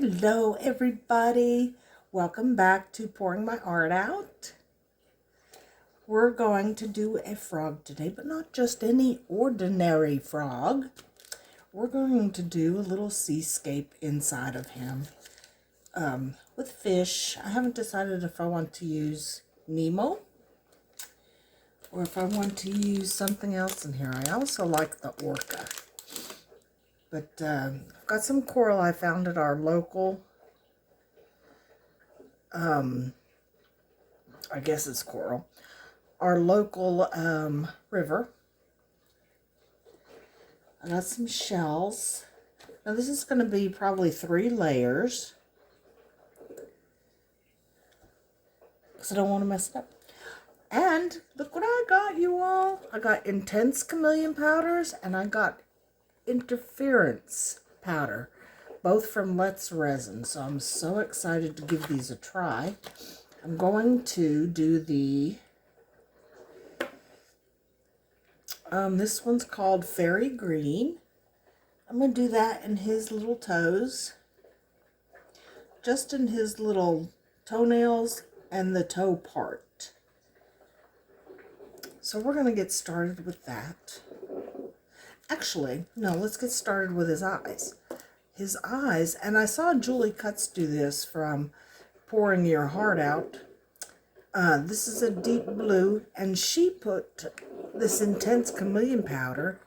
Hello everybody, welcome back to Pouring My Art Out. We're going to do a frog today, but not just any ordinary frog. We're going to do a little seascape inside of him with fish. I haven't decided if I want to use Nemo or if I want to use something else in here. I also like the orca. But I've got some coral I found at our local, I guess it's coral, our local river. I got some shells. Now this is going to be probably 3 layers, because I don't want to mess it up. And look what I got, you all. I got intense chameleon powders and I got interference powder, both from Let's Resin. So I'm so excited to give these a try. I'm going to do the this one's called Fairy Green. I'm going to do that in his little toes, just in his little toenails and the toe part. So we're going to get started with that. Actually, no, let's get started with his eyes. His eyes, and I saw Julie Cutts do this from Pouring Your Heart Out. This is a deep blue, and she put this intense chameleon powder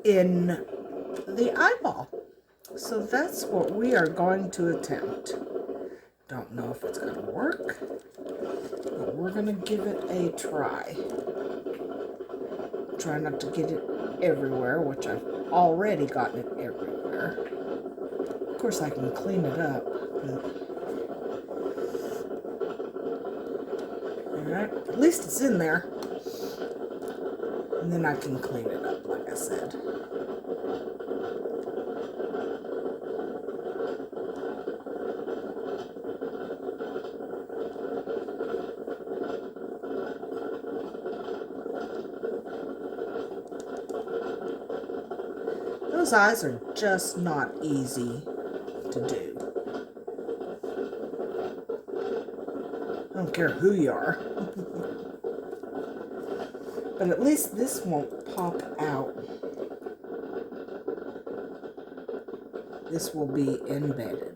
in the eyeball. So that's what we are going to attempt. Don't know if it's going to work, but we're going to give it a try. Try not to get it everywhere, which I've already gotten it everywhere. Of course, I can clean it up. Alright, at least it's in there. And then I can clean it up, like I said. Those eyes are just not easy to do. I don't care who you are. But at least this won't pop out. This will be embedded.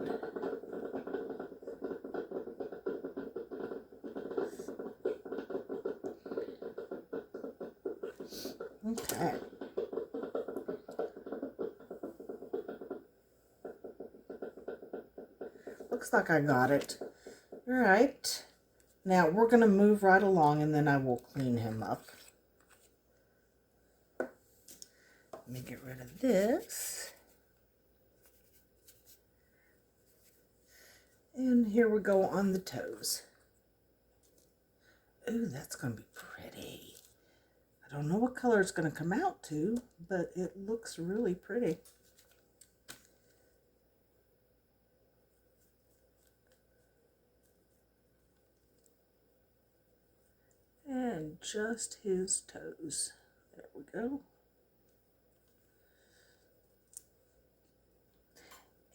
Okay. Looks like I got it. All right. Now we're going to move right along and then I will clean him up. Let me get rid of this. And here we go on the toes. Ooh, that's going to be pretty. I don't know what color it's going to come out to, but it looks really pretty. And just his toes. There we go.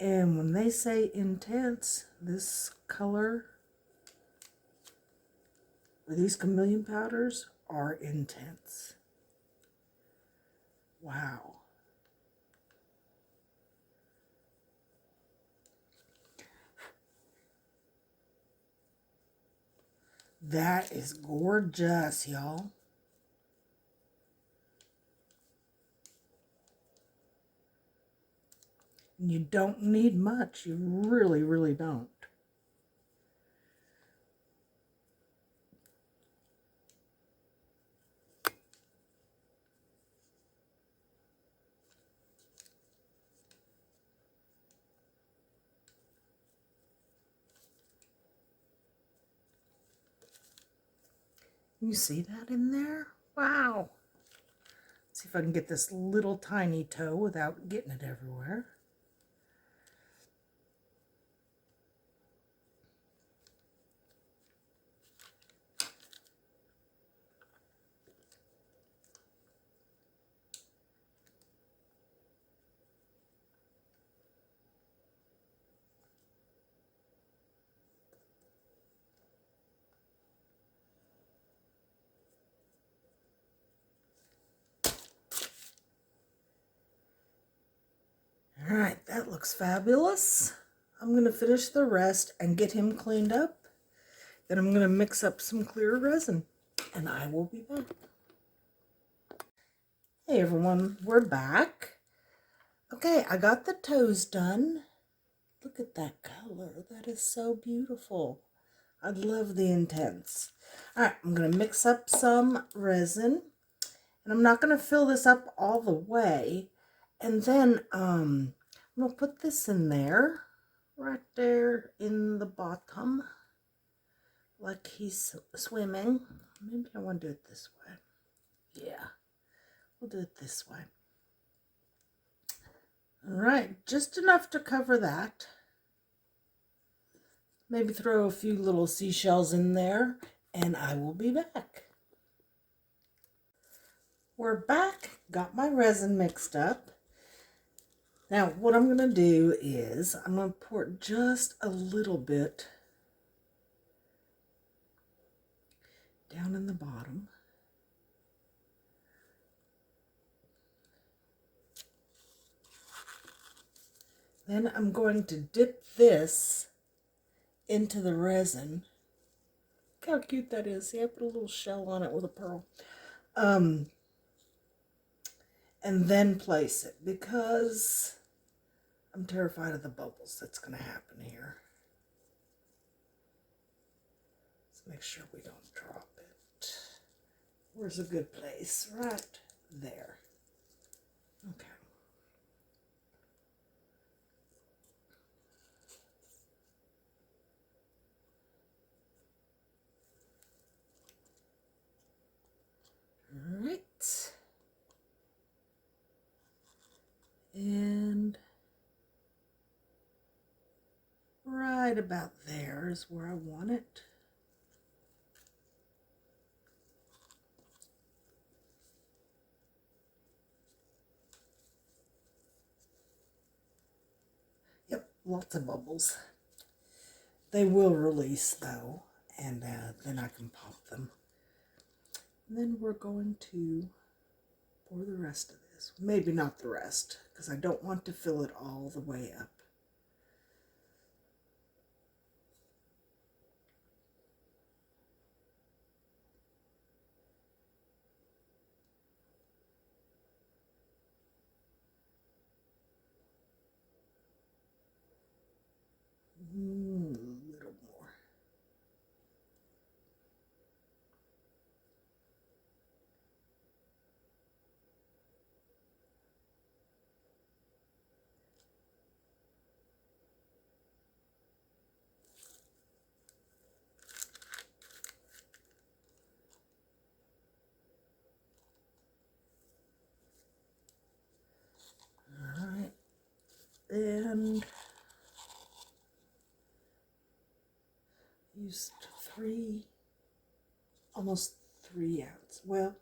And when they say intense, this color, or these chameleon powders, are intense. Wow. That is gorgeous, y'all. You don't need much. You really, really don't. You see that in there? Wow. Let's see if I can get this little tiny toe without getting it everywhere. looks fabulous. I'm going to finish the rest and get him cleaned up. Then I'm going to mix up some clear resin, and I will be back. Hey everyone, we're back. Okay, I got the toes done. Look at that color. That is so beautiful. I love the intense. All right, I'm going to mix up some resin. And I'm not going to fill this up all the way. And then I'm going to put this in there. Right there in the bottom. Like he's swimming. Maybe I want to do it this way. Yeah. We'll do it this way. All right, just enough to cover that. Maybe throw a few little seashells in there, and I will be back. We're back. Got my resin mixed up. Now, what I'm going to do is I'm going to pour just a little bit down in the bottom. Then I'm going to dip this into the resin. Look how cute that is. See, I put a little shell on it with a pearl. And then place it because I'm terrified of the bubbles that's going to happen here. Let's make sure we don't drop it. Where's a good place? Right there. Okay. All right. And right about there is where I want it. Yep, lots of bubbles. They will release though, and then I can pop them. And then we're going to pour the rest of this. Maybe not the rest, because I don't want to fill it all the way up. A little more. All right, and used almost 3 ounces. Well,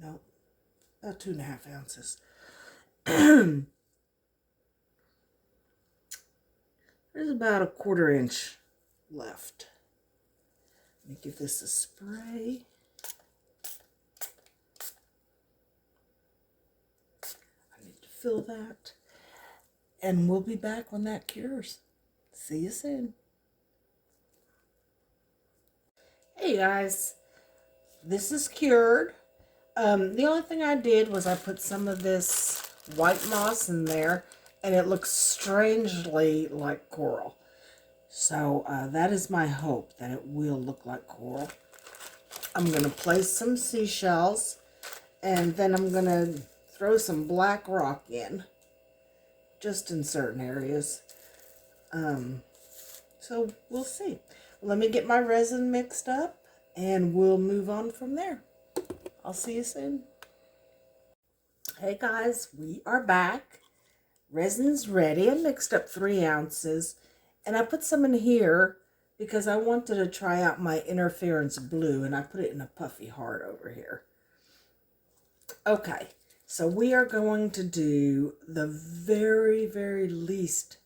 no, about 2.5 ounces. There's about a 1/4 inch left. Let me give this a spray. I need to fill that. And we'll be back when that cures. See you soon. Hey guys, this is cured. The only thing I did was I put some of this white moss in there, and it looks strangely like coral. So that is my hope, that it will look like coral. I'm going to place some seashells, and then I'm going to throw some black rock in, just in certain areas. So we'll see. Let me get my resin mixed up, and we'll move on from there. I'll see you soon. Hey guys, we are back. Resin's ready. I mixed up 3 ounces, and I put some in here because I wanted to try out my interference blue, and I put it in a puffy heart over here. Okay, so we are going to do the very, very least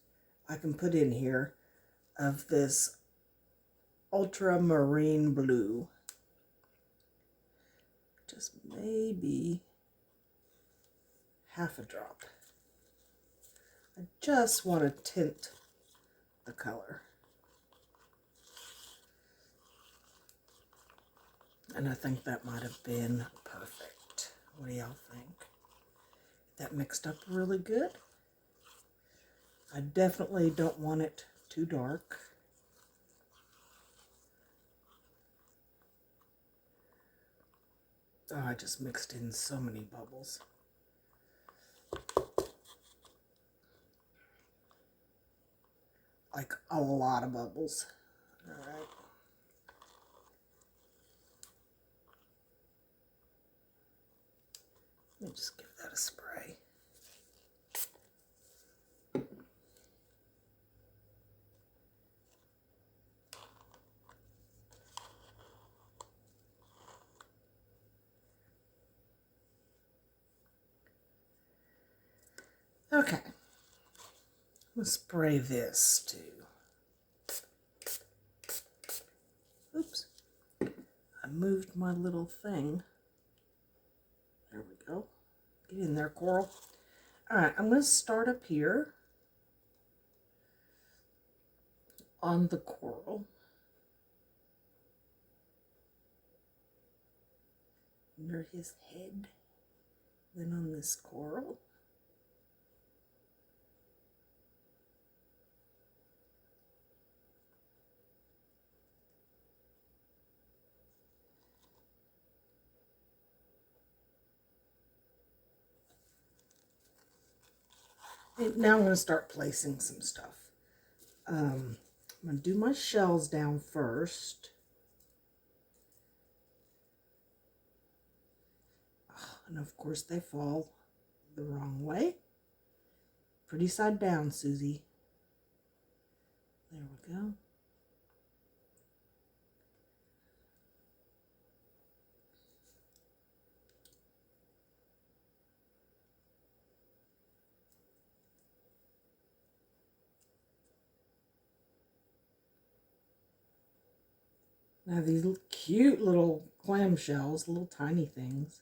I can put in here of this ultramarine blue. Just maybe half a drop. I just want to tint the color. And I think that might have been perfect. What do y'all think? That mixed up really good. I definitely don't want it too dark. Oh, I just mixed in so many bubbles. Like a lot of bubbles. All right. Let me just give that a spray. Okay. I'm going to spray this too. Oops. I moved my little thing. There we go. Get in there, Coral. All right, I'm going to start up here on the coral. Under his head. Then on this coral. And now I'm going to start placing some stuff. I'm going to do my shells down first. And of course they fall the wrong way. Pretty side down, Susie. There we go. Now these cute little clam shells, little tiny things.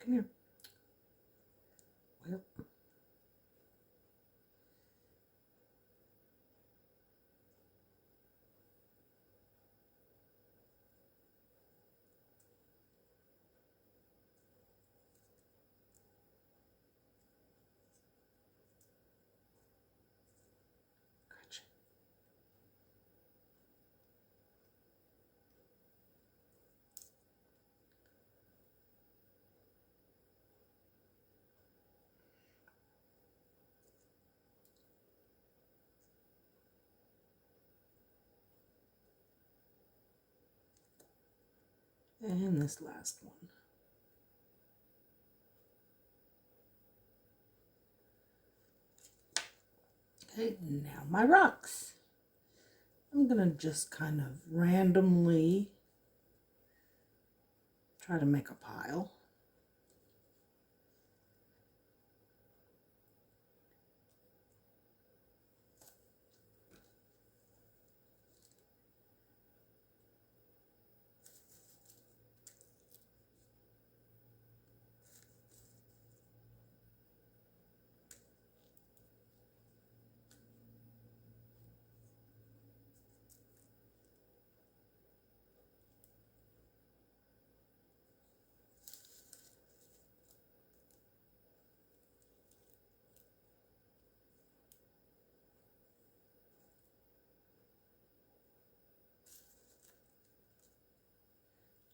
Come here. Well. Gotcha. And this last one. Okay, now my rocks. I'm going to just kind of randomly try to make a pile.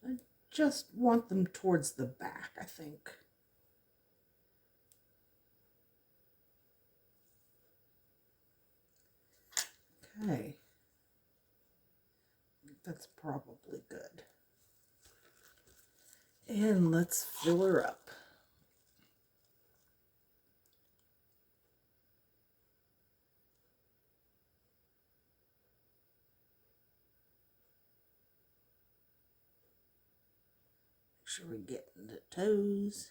I just want them towards the back, I think. Okay. That's probably good. And let's fill her up. Make sure we get the toes.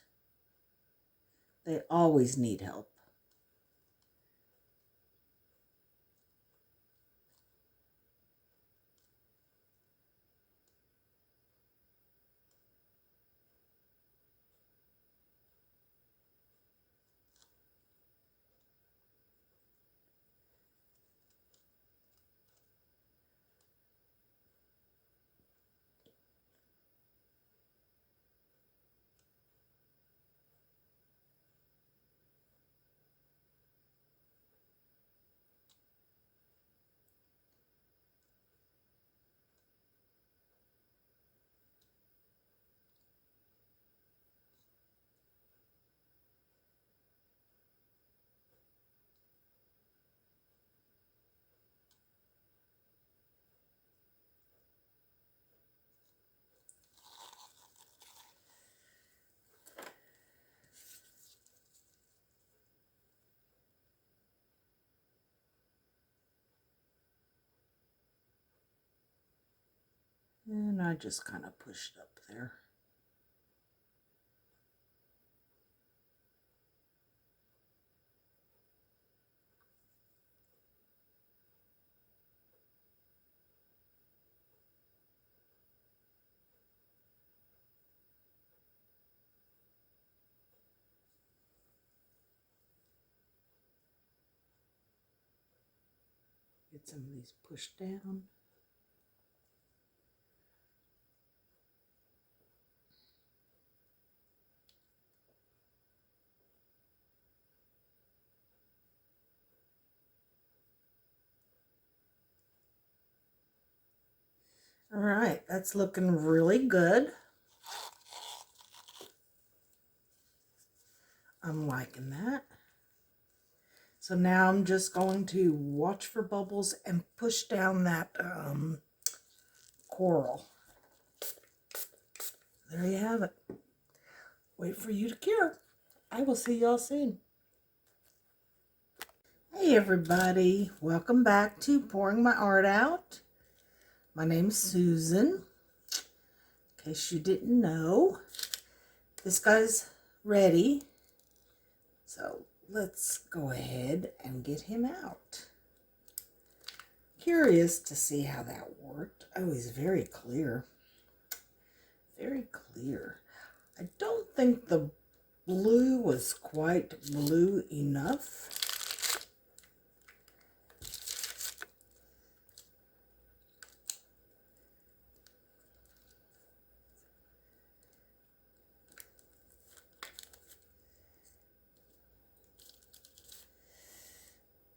They always need help. And I just kind of pushed up there. Get some of these pushed down. All right, that's looking really good. I'm liking that. So now I'm just going to watch for bubbles and push down that coral. There you have it. Wait for you to cure. I will see y'all soon. Hey everybody, welcome back to Pouring My Art Out. My name's Susan. In case you didn't know, this guy's ready. So let's go ahead and get him out. Curious to see how that worked. Oh, he's very clear. Very clear. I don't think the blue was quite blue enough.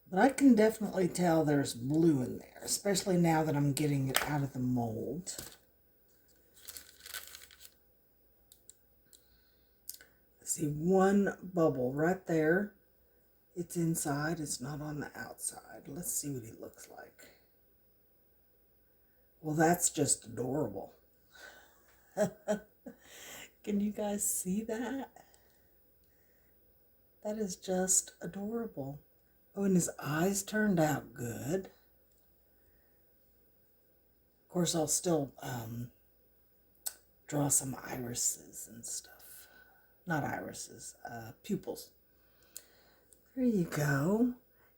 But I can definitely tell there's blue in there, especially now that I'm getting it out of the mold. See one bubble right there. It's inside, it's not on the outside. Let's see what he looks like. Well, that's just adorable. Can you guys see that? That is just adorable. Oh, and his eyes turned out good. Of course, I'll still draw some irises and stuff. Not irises, pupils. There you go.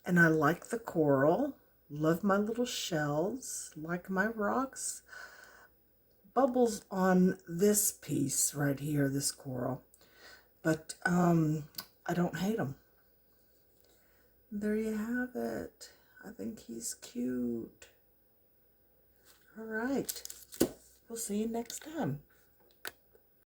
And I like the coral. Love my little shells. Like my rocks. Bubbles on this piece right here, this coral. But I don't hate them. There you have it. I think he's cute. All right. We'll see you next time.